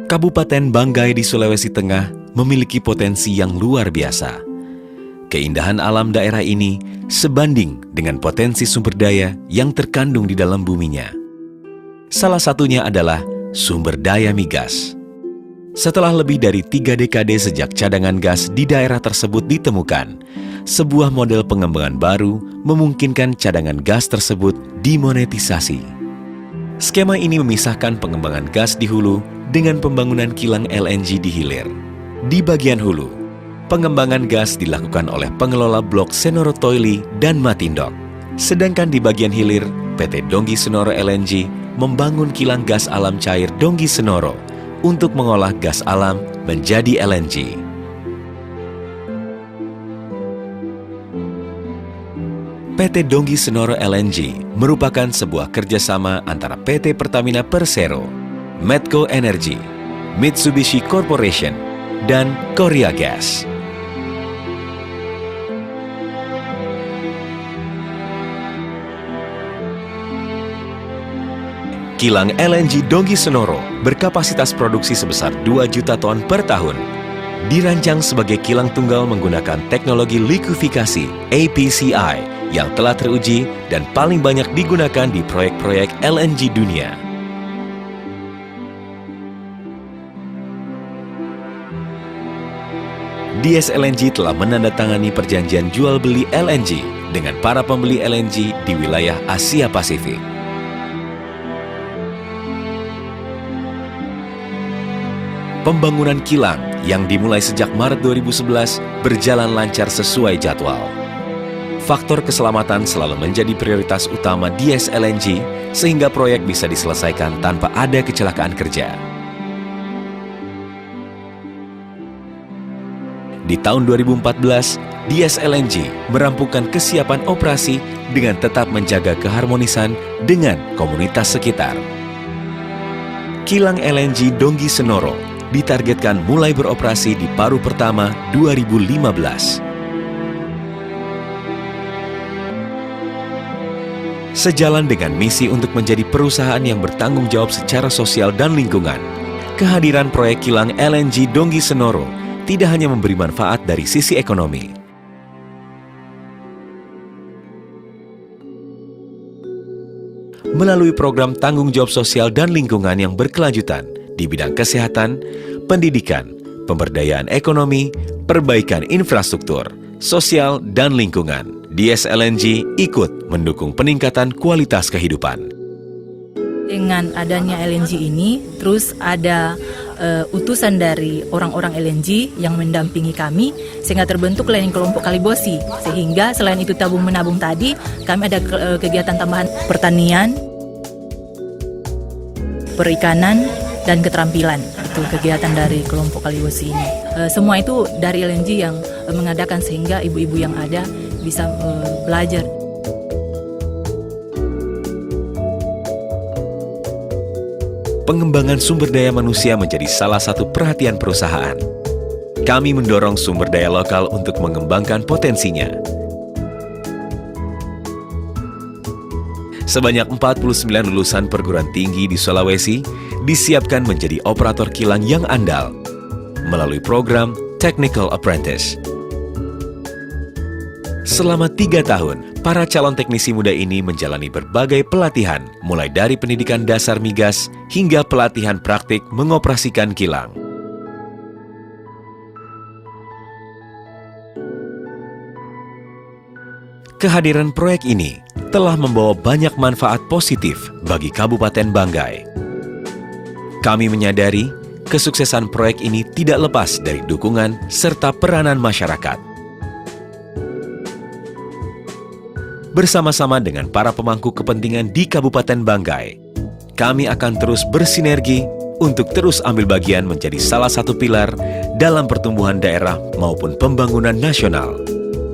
Kabupaten Banggai di Sulawesi Tengah memiliki potensi yang luar biasa. Keindahan alam daerah ini sebanding dengan potensi sumber daya yang terkandung di dalam buminya. Salah satunya adalah sumber daya migas. Setelah lebih dari 3 dekade sejak cadangan gas di daerah tersebut ditemukan, sebuah model pengembangan baru memungkinkan cadangan gas tersebut dimonetisasi. Skema ini memisahkan pengembangan gas di hulu dengan pembangunan kilang LNG di hilir. Di bagian hulu, pengembangan gas dilakukan oleh pengelola blok Senoro Toili dan Matindok. Sedangkan di bagian hilir, PT Donggi Senoro LNG membangun kilang gas alam cair Donggi Senoro untuk mengolah gas alam menjadi LNG. PT Donggi Senoro LNG merupakan sebuah kerjasama antara PT Pertamina Persero, Medco Energy, Mitsubishi Corporation, dan Korea Gas. Kilang LNG Donggi Senoro berkapasitas produksi sebesar 2 juta ton per tahun. Dirancang sebagai kilang tunggal menggunakan teknologi likuifikasi APCI yang telah teruji dan paling banyak digunakan di proyek-proyek LNG dunia. DS LNG telah menandatangani perjanjian jual beli LNG dengan para pembeli LNG di wilayah Asia Pasifik. Pembangunan kilang yang dimulai sejak Maret 2011 berjalan lancar sesuai jadwal. Faktor keselamatan selalu menjadi prioritas utama DS LNG sehingga proyek bisa diselesaikan tanpa ada kecelakaan kerja. Di tahun 2014, DS LNG merampungkan kesiapan operasi dengan tetap menjaga keharmonisan dengan komunitas sekitar. Kilang LNG Donggi Senoro ditargetkan mulai beroperasi di paruh pertama 2015. Sejalan dengan misi untuk menjadi perusahaan yang bertanggung jawab secara sosial dan lingkungan, kehadiran proyek kilang LNG Donggi Senoro tidak hanya memberi manfaat dari sisi ekonomi. Melalui program tanggung jawab sosial dan lingkungan yang berkelanjutan di bidang kesehatan, pendidikan, pemberdayaan ekonomi, perbaikan infrastruktur, sosial, dan lingkungan, DS LNG ikut mendukung peningkatan kualitas kehidupan. Dengan adanya LNG ini, terus ada utusan dari orang-orang LNG yang mendampingi kami, sehingga terbentuk lain kelompok Kalibosi. Sehingga selain itu tabung-menabung tadi, kami ada kegiatan tambahan pertanian, perikanan, dan keterampilan. Itu kegiatan dari kelompok Kalibosi ini. Semua itu dari LNG yang mengadakan sehingga ibu-ibu yang ada bisa belajar. Pengembangan sumber daya manusia menjadi salah satu perhatian perusahaan. Kami mendorong sumber daya lokal untuk mengembangkan potensinya. Sebanyak 49 lulusan perguruan tinggi di Sulawesi disiapkan menjadi operator kilang yang andal melalui program Technical Apprentice. Selama 3 tahun, para calon teknisi muda ini menjalani berbagai pelatihan, mulai dari pendidikan dasar migas hingga pelatihan praktik mengoperasikan kilang. Kehadiran proyek ini telah membawa banyak manfaat positif bagi Kabupaten Banggai. Kami menyadari kesuksesan proyek ini tidak lepas dari dukungan serta peranan masyarakat. Bersama-sama dengan para pemangku kepentingan di Kabupaten Banggai, kami akan terus bersinergi untuk terus ambil bagian menjadi salah satu pilar dalam pertumbuhan daerah maupun pembangunan nasional,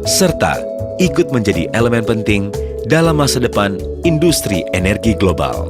serta ikut menjadi elemen penting dalam masa depan industri energi global.